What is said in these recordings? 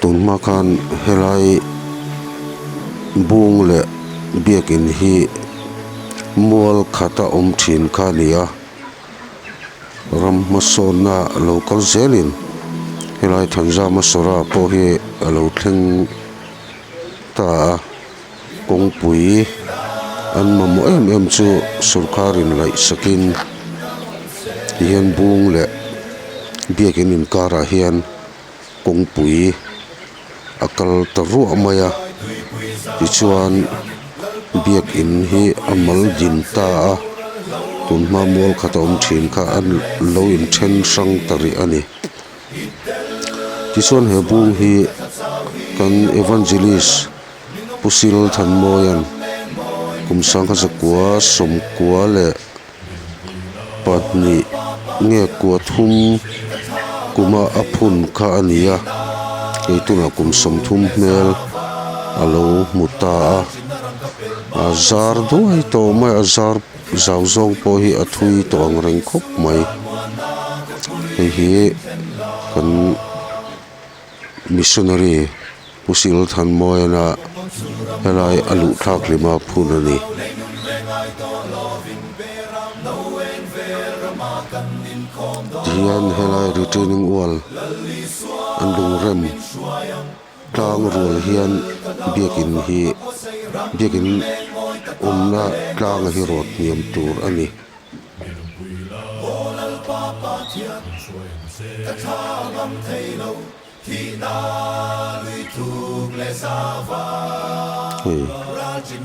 tun makan helai bung le biakin hi mual khata thin kha nia ram masona local zelin helai thanja masora po hi alo thleng ta kongpui an mamo em chu surkarin lai sakin hian bung le biakin in kara hian kongpui akal taru amaya tichuan biakin hi amal din ta tunma mol khatom thin kha an lo in then sang tari ani tichuan he bung hi kan evangelist pusil thanmoyan kumsang kha zakwa somkwa le patni nge kwa thum kuma aphun kha ania keituna kum som thum mel alo muta azar duai to mai azar zawzong po hi athui to ang reng khop mai hi kan missionary pusil thanmoyana helai alu thak lima phunani dian helai returning wall andung rem tang rul hian biakin umna tlang hi rot niam tur ani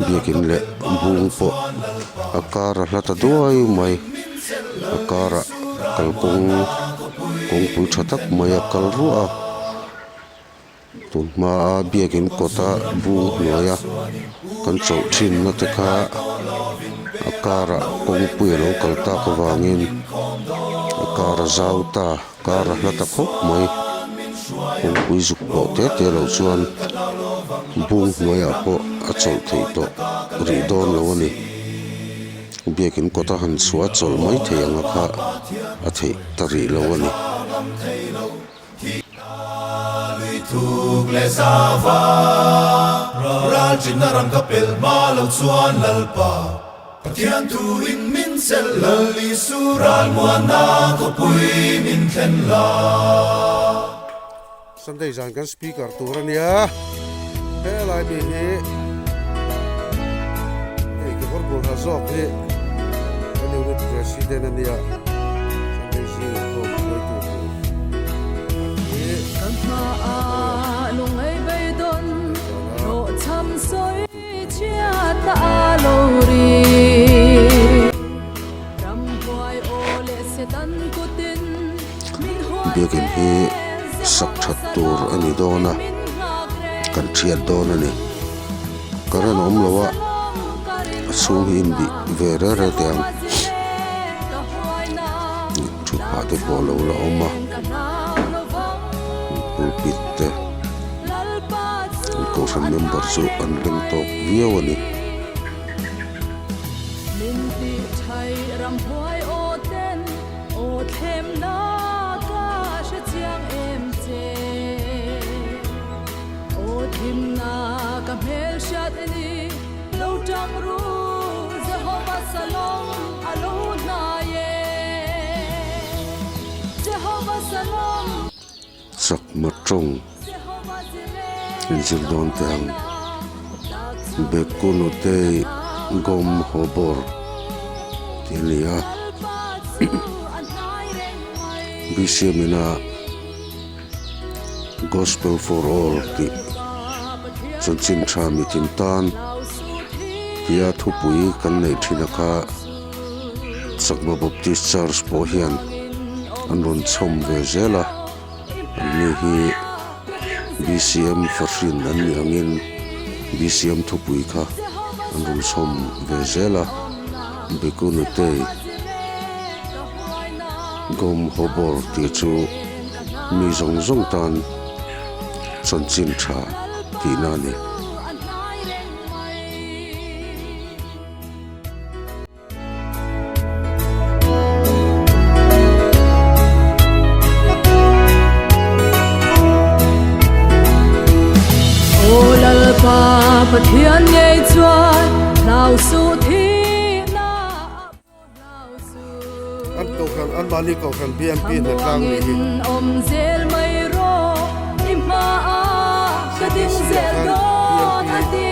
biakin le bung po akara hlata duai mai akara kalkong pui thatak mai akal ruwa tunma biakin kota bung hnuaya kan chau thin na te kha akara kongpui lo kalta ka wangin akara zauta kara hlata khop mai kongpui zuk po te lo chuan bung hnuaya po a chau thei to ri don lo ani biakin kota han suwa chol mai thei anga kha a thei tari lo ani thuk le sava rajin narang kapel malo chuan lalpa pathian tu in min sel lali sural muana ko pui min thlen la Sunday zan kan speaker turania helai bi hi ke horbol hazok hi ani unit president ania Sunday zi ko koi tu ma lungai bay don ro cham soi chia ta lori ram boy ole setan kutin min ho biakin hi sak that tur ani dona kan thiat don ani karan om lawa sung in bi vera ra tiang thu pa te bolo la oma pulpitte ko fan member so an leng tok viau ani min ti thai ram boy o ten o them na ka she chiang em che o thim na ka mel shat ani lo tang ru Jehovah Salom alo na ye Jehovah Salom sak matrong injil don tang bekuno te gom hobor tilia bisemina gospel for all ti chonchin thami tintan tia thupui kan nei thinaka sakma baptist church pohian anron chom ve zela ani hi BCM fashin an angin BCM thupui kha anrum som vezela bekunu te gom hobor ti chu mi zong zong tan chonchin tha ti na ni thiên nhảy chuan nào su thi na nào su an cầu khăn an mani cầu khăn BNP na tlang ni hi om zel mai ro ima a ka ding zel don ati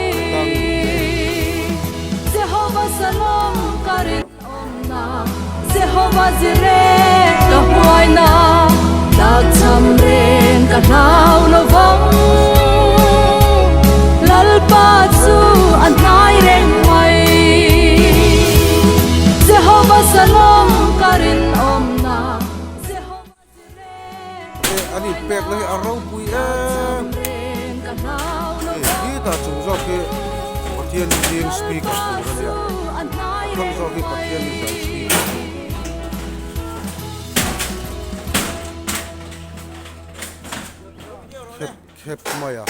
Jehovah Salom karin om na Jehovah Jireh ka huai na dak cham ren ka nau lo vong lalpa chu an nai reng mai Jehovah Salom karin om na Jehovah Jireh ani pek lai arong pui ren ka nau lo hi ta chung zo ke pathian ning speaker ku ran ya an nai kham zo ke pathian ni dang speaker khep maya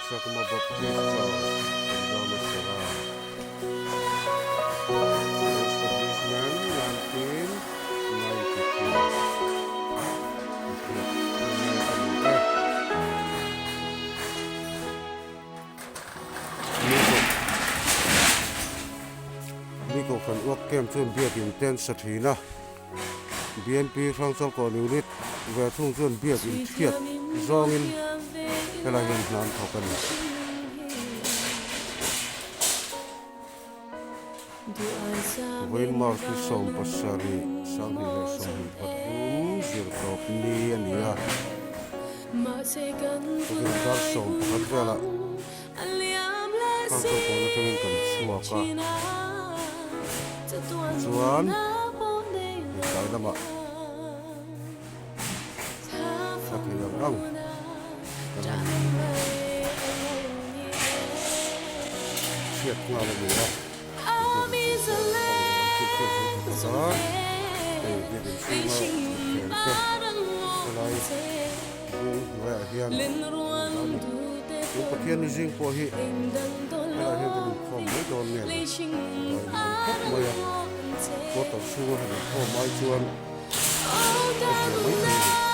Sakma Baptista Gonzalo Serra. Establishment 1992. Niko kan uak kem chun biak in ten sathina BNP Frangsal ko unit ve thung chun biak in thiat zong in helahian nan thokan Wain Mark som pasari sang hi le som patum zir top ni ania Tukin dar som pakat vela Frangsal ko na tingin kan suaka Chuan Ikay lama Sa kiyang ang Siyat nga lang nila Yung patiyan ni Zing po hi Kaya hiyan din ko may doon niya Kaya maya Ko tao suwa hiyan ko may chuan Kaya may hiyan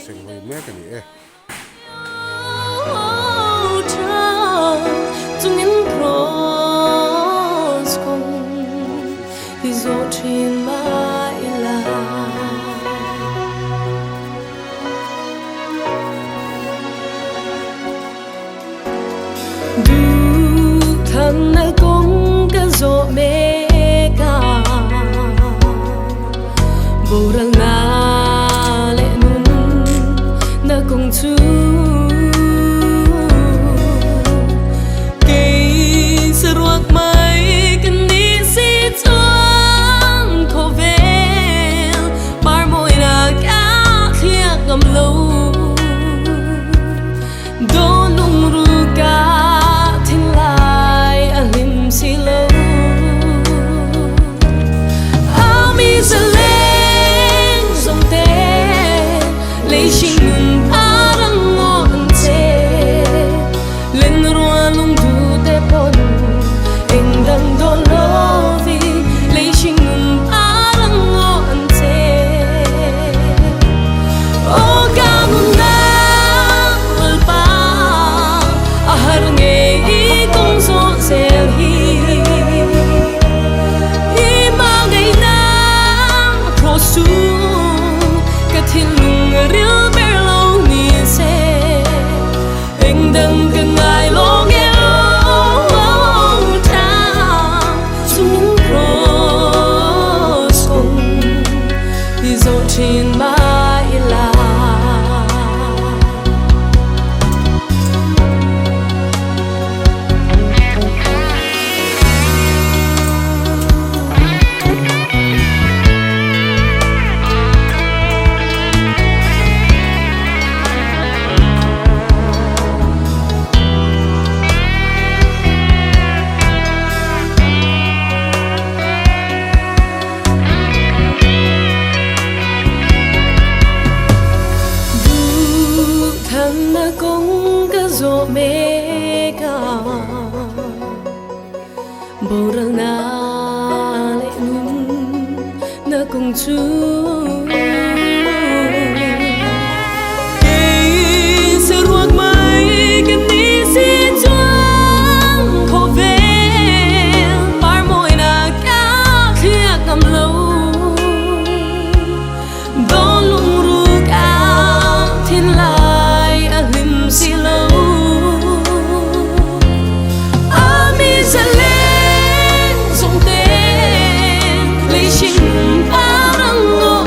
Sing way mẹ cái này Parang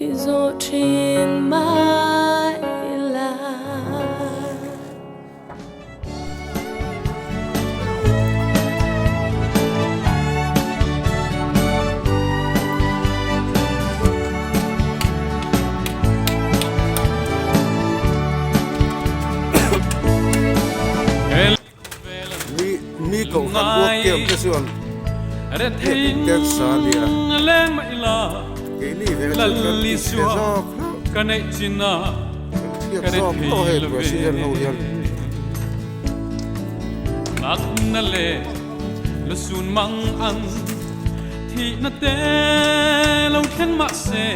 is all in my life. mi cậu khăn buộc kiếm cái xuồng cái xa đi à cái li về cái gió cái này chỉ na cái gió có hết rồi xin dân hậu dân nát na lệ lu sun mang ăn thì na te lâu khen mà se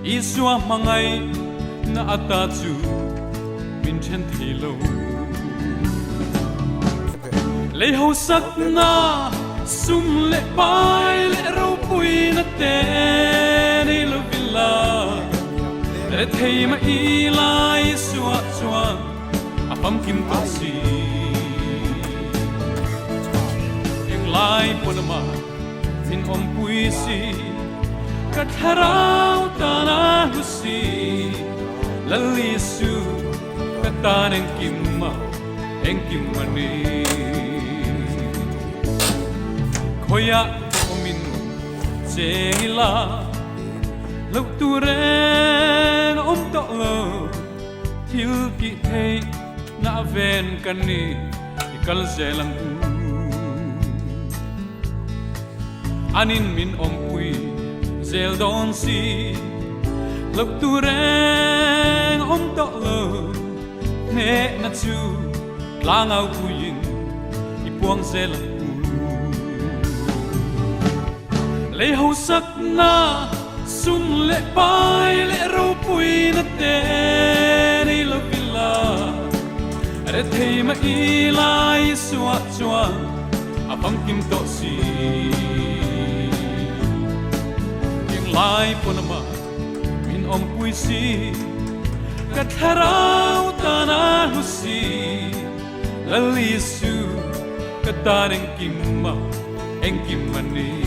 isua mangai na ata chu min chen thi lo lấy hậu sắc na sum lệ bay lệ râu bụi na te đi lo villa để thấy mà y lai xua xua à bấm kim tóc xì yang lai pun mà min om bụi xì cắt harau tanah husi lalisu kata neng kim mani koya omin jengila lau tu ren om to lo thil ki thei na ven kani ikal zelang anin min om pui zel don si lau tu ren om to lo ne na chu lang au puin ipuang zelang lấy hậu sắc na sum lệ bay lệ râu bụi na te đi lo villa để thấy mà y lai xua xua à băng kim to si yang lai pun mà min om bụi si cắt harau tanah husi lalisu kata neng kim mani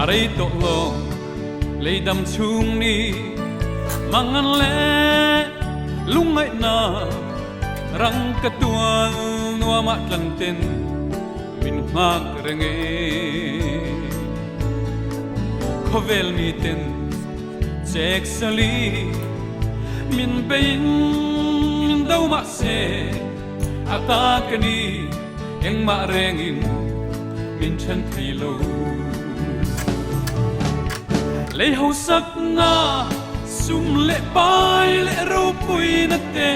aray to lo lấy đam chung ni mangan le lungay na rang katuan nuwa matlanten min magrenge kovel mi ten check sali min bain min daw ma se atakani eng ma rengin min chan thilo lấy hậu sắc na sum lệ bay lệ râu bụi na te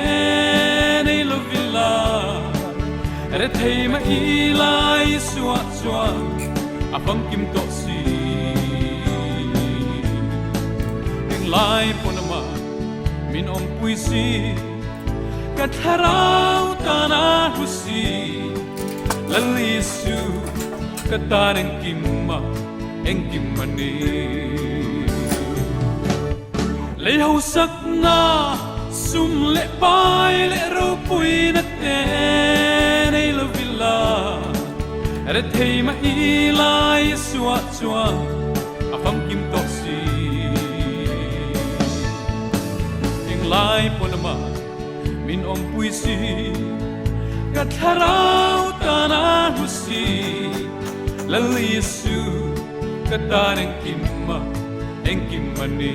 này lo villa để thấy mà y lai xua xua à băng kim to si những lai pun mà min om pui si cắt harau tanah husi lalisu kata neng kim mani lấy hậu sắc na sum lệ bay lệ râu bụi na te này lo villa để thấy mà y lai xua xua à băng kim to si yang lai pun mà min om pui si cắt harau tanah husi lalisu kata neng kim mani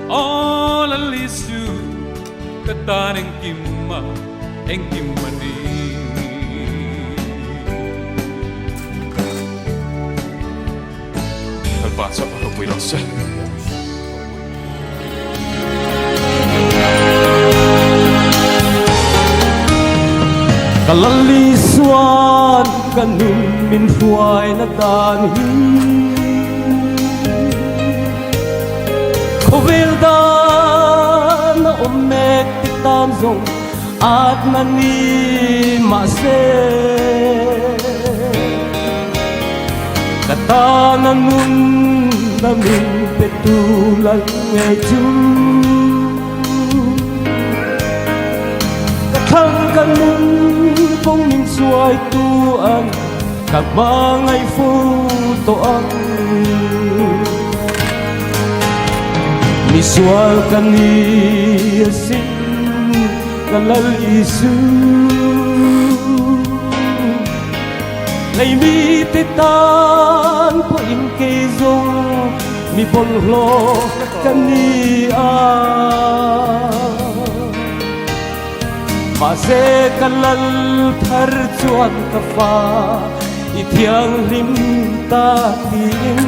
oh lalisu kata neng kim mani albasa para puidosa kalalisuan kanun min huay na tanhi kovilda na umek titam zong at mani mase katananun namin petulan ngayon katangkanun kong minsuay tuan kabangay futoan misual kaniyasin kalal isu mi titan po in kay zong mi bollo kania mase kalal thar chuan ka fa ithiang lim ta tin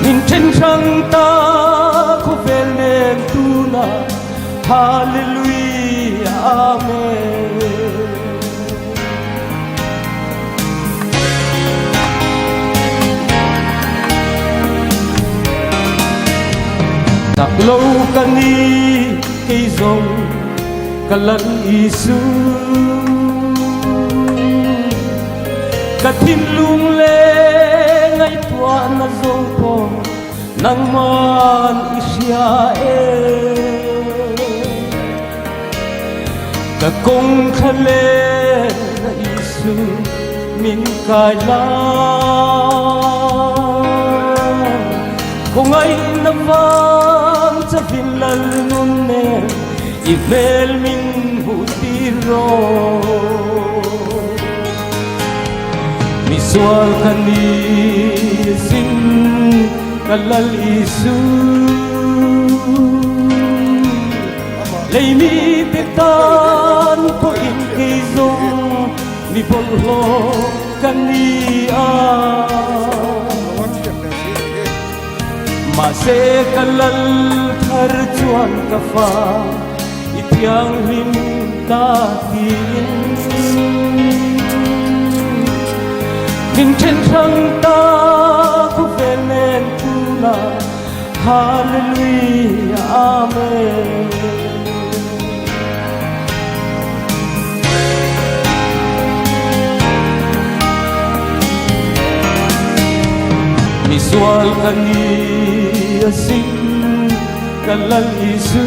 min chen sang ta ko vel nem tu na hallelujah amen taklo kani kay zong kalan isu katin lung le ngay tua na zong po nang man isya kakong khale na isu min kailan kung ay naman sa finlal nun ibel min hutiro misual kanisin kalal isu lay mi titan ko in kizong mi bolho kania mase kalal thar chuan ka fa ithiang lim ta tin min chen sang ta ko velen tu na hallelujah amen misual kaniyasin kalal isu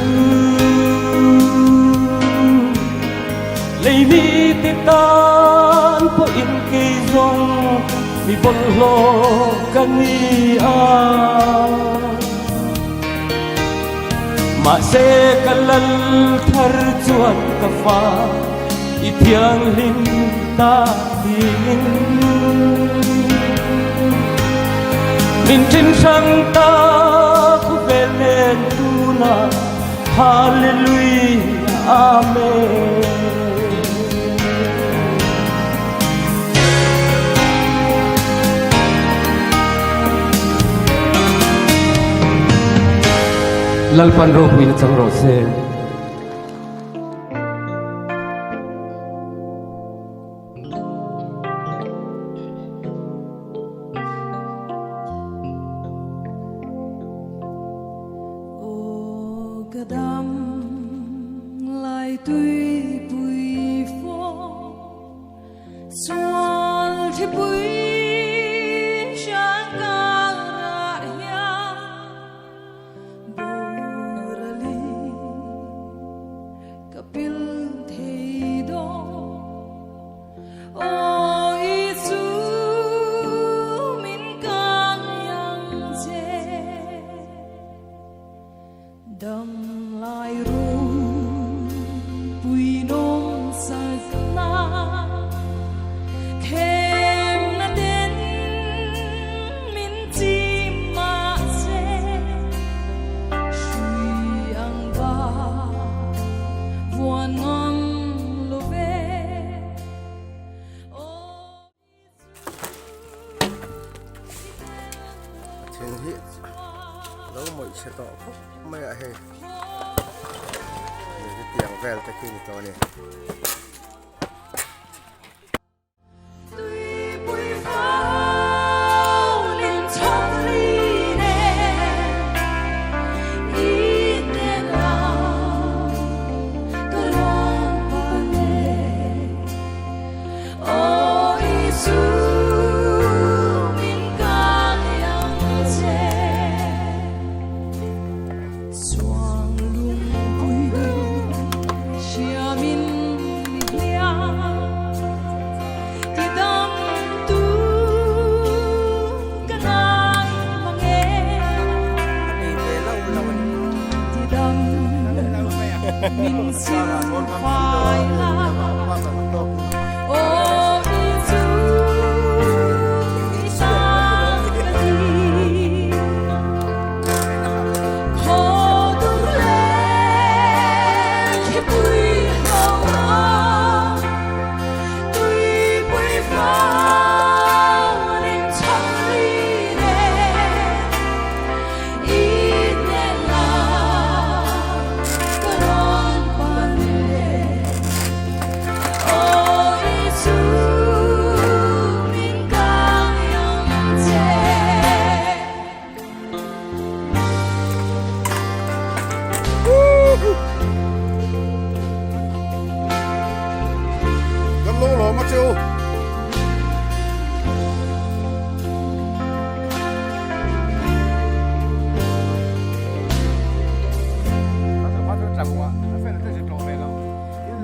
lay mi titan po in kay zong mi bollo kania mase kalal thar chuan ka fa ithiang lim ta tin min chen sang ta ko velen tu na hallelujah amen lalpan ro hui na chang ro se Gadam lai tui bui phô xuân thì bui sáng ca ra borali kapil thei do oi chu min kang yang che dam lai ru bui nong sa na khem na den min chi ma se shui ang ba vuan ngam lo ve o thiên hi đâu mọi sẽ tỏ phúc mày à hề cái tiếng vèn ta kia to này ôi xin phải là ô Giêsu isang kadi khổ đủ lên khi bụi hồng tuy bụi phao nên chẳng ly đen ít nên là 그런 밤에 오 예수 민강영제กันโลหล่อมาเจียว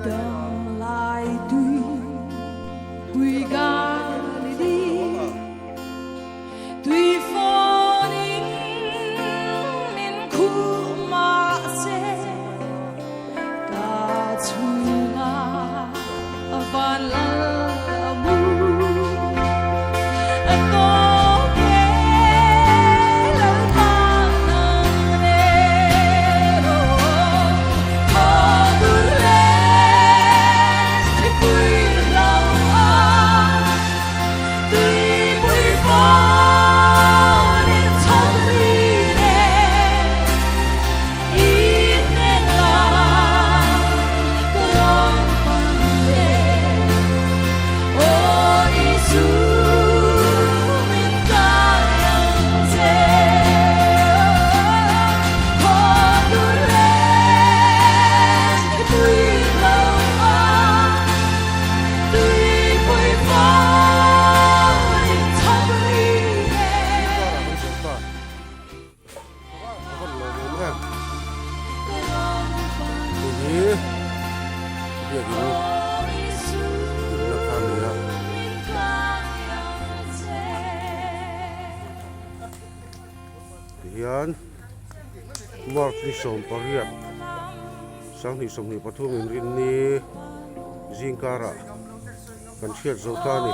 Đông lại tuy Galilee tuy phồn in khu mà sẽ cả chunga và lamu có thể là thang nang nero có đủ lên thì vui lòng tuy vui phó nên thông đi đen ít nên là 그런 밤에 오 예수 민가영제 거둘레 부이로와 뚜이부이포 인터브리네 คนโลเหมือนกัน 그런 ทีนี้เรียกอยู่ถึงราคาเหนือ Yan Mark ni som pariat sang ni som ni pathum in rin ni zingkara kan chiat zotani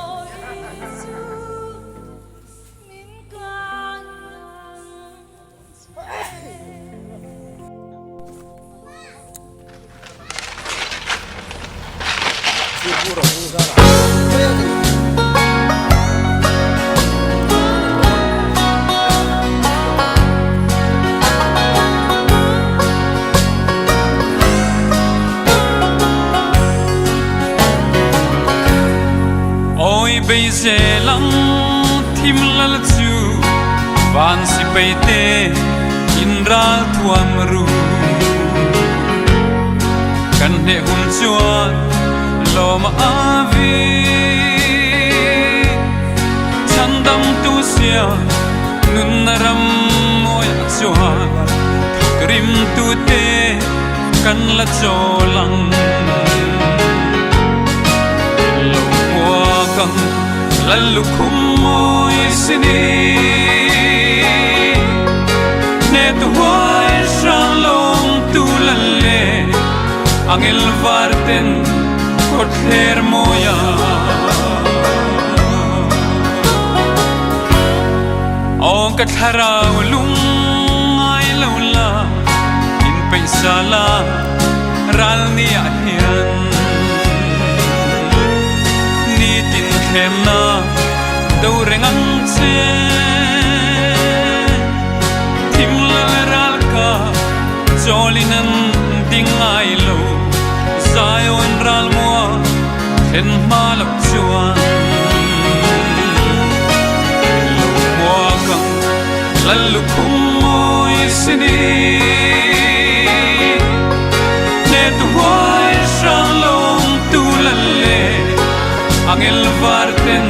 ôi bây giờ lăng thim lal chu van si peite in ra thuam ru kan he hun chuan lo ma avi chandam tu sia nun naram moya chuan krim tu te kan la cholang lalu kumoy sini ne tuwai shalom tulale angel varten kother moya o kathara ulung ai laula in paisala ral ni ahian em na đâu reng ang che tim la ral ka jolinan ding ai lo sai on ral mo hen ma lak chuan lo mo kang lalu kum moi sini ne tu wai shalom tu lalle angel varten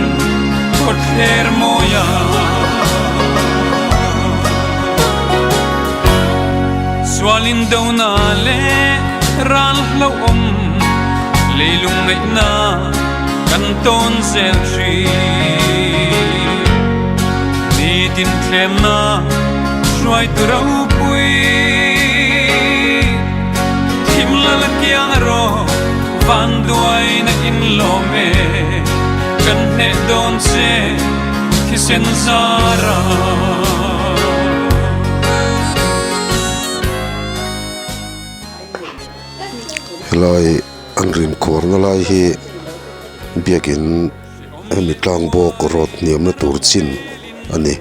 kother moya swalin daw na le ral law leilung ngai na kanton sel tree ni tin thlem na shuai tu rau pui thim la la yang ro van duai na in lo me kan ne don se kisen zara helai an rin khor na lai hi biakin mitlang bok rot niam na tur chin ani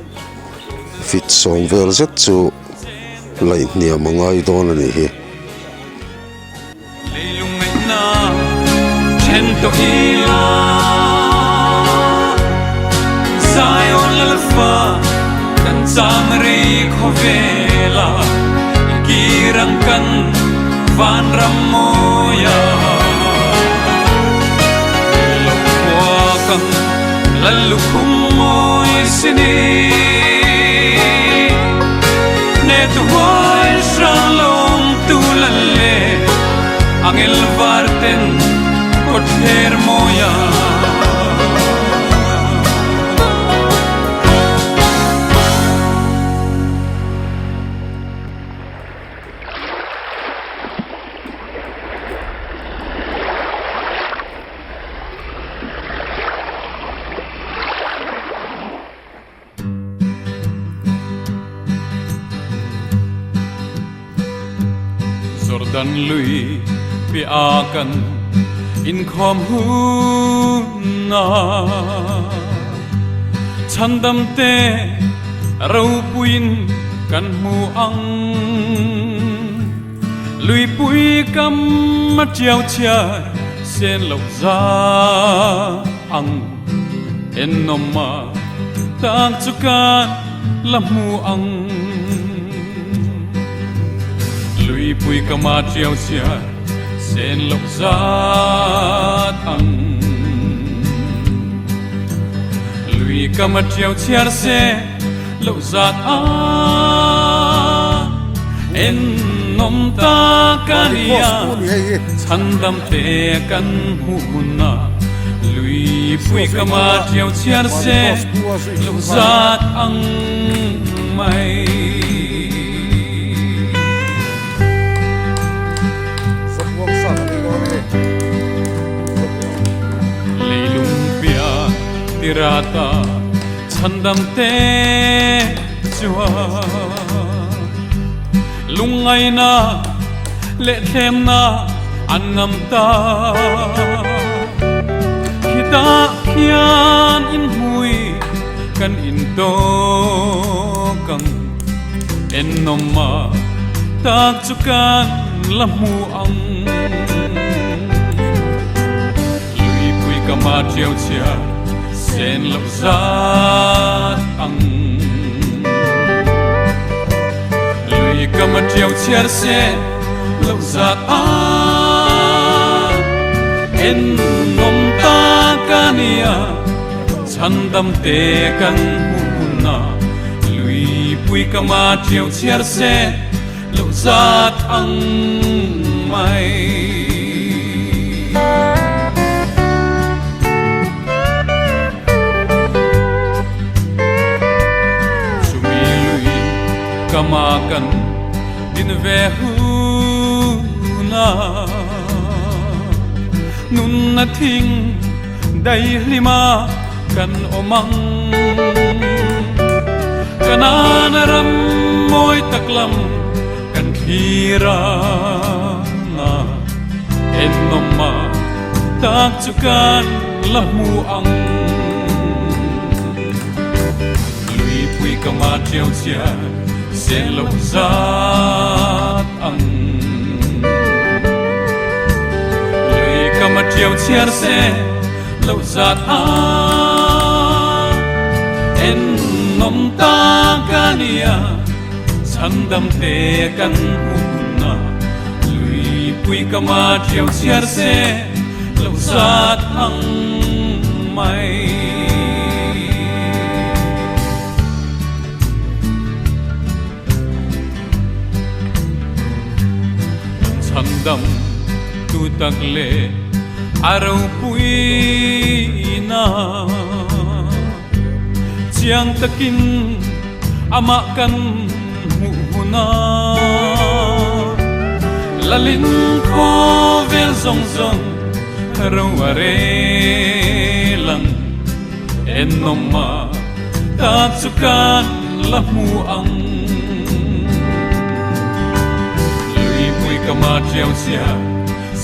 fit song vel zet chu lai niam angai don ani hi leilung ngai na chen to ila Zion lalfa kan chang rei khovela kirang kan van ramoya lo kwa kan lalu kumoy sini ne tu hoy shalom tu lalle angel varten kother moya Jordan lui pi akan in khom hu na chandam te rau puin kan mu ang lui pui kam ma chiao chia sen lộc ra ang en nomma tak chukan la mu ang lui pui kama chiao chia sen lộc zat ang lui kama chiao chia se lộc zat a en nom ta karia chandam te kan hu na lui pui kama chiao chia se lộc zat ang mai tirata chandam te chua lungai na le them na angam ta kita khian in hui kan in to kang en nomma tak chukan lamu ang lui pui kama chiao chia sen lộc zat ang lui kama chiao chia se lộc zat a en nom ta kania chandam te kan huna lui pui kama chiao chia se lộc zat ang mai kamakan din ve hu na nun na thing dai lima kan omang kanana ram moi taklam kan hira na en nomma tak chukan lamu ang lui pui kama chiao chia sen lộc zat ang lui kama chiao chia se lộc zat a en nom ta kania chandam te kan huna lui pui kama chiao chia se lộc zat ang mai chandam tu takle arau pui na chiang takin ama kan huna la lin ko vel zong zong ro are lang en nomma ta chukan la mu ang lui pui kama treo sia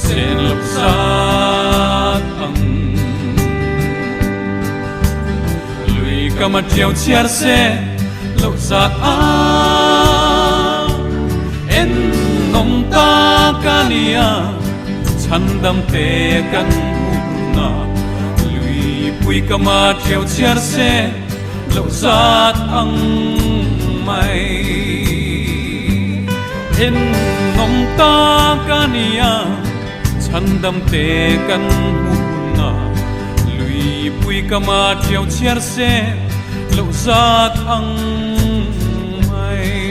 sen lop sat ang lui kama treo chiar se lop sat ang en nom ta kania chandam te kan na lui pui kama treo chiar se lop sat ang mai en nom ta kania chandam te kan na lui pui kama treo chiar se lop sat ang mai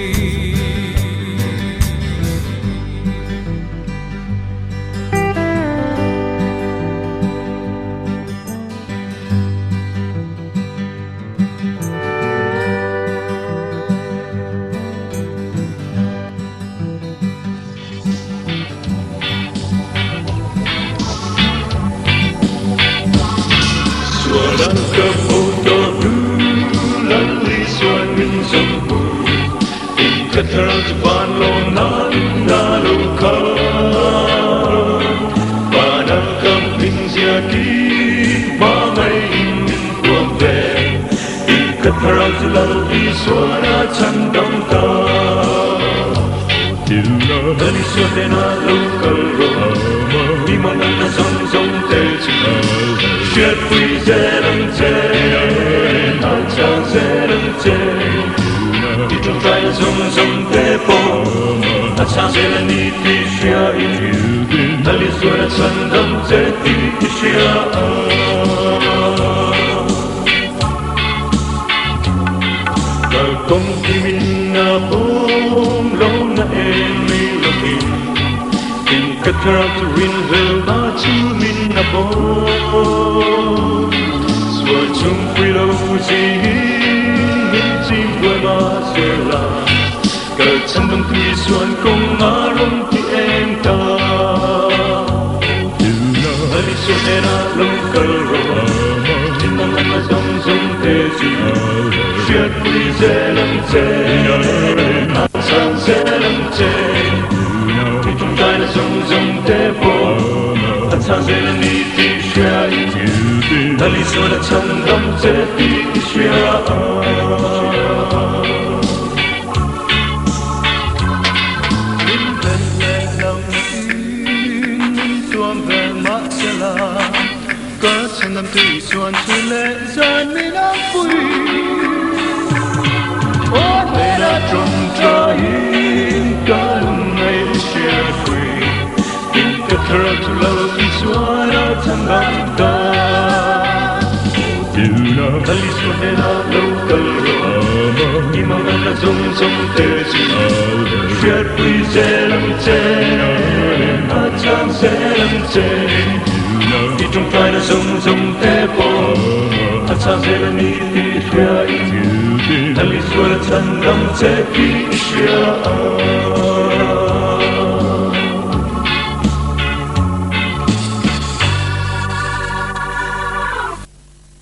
Tali suara tandang te ki isya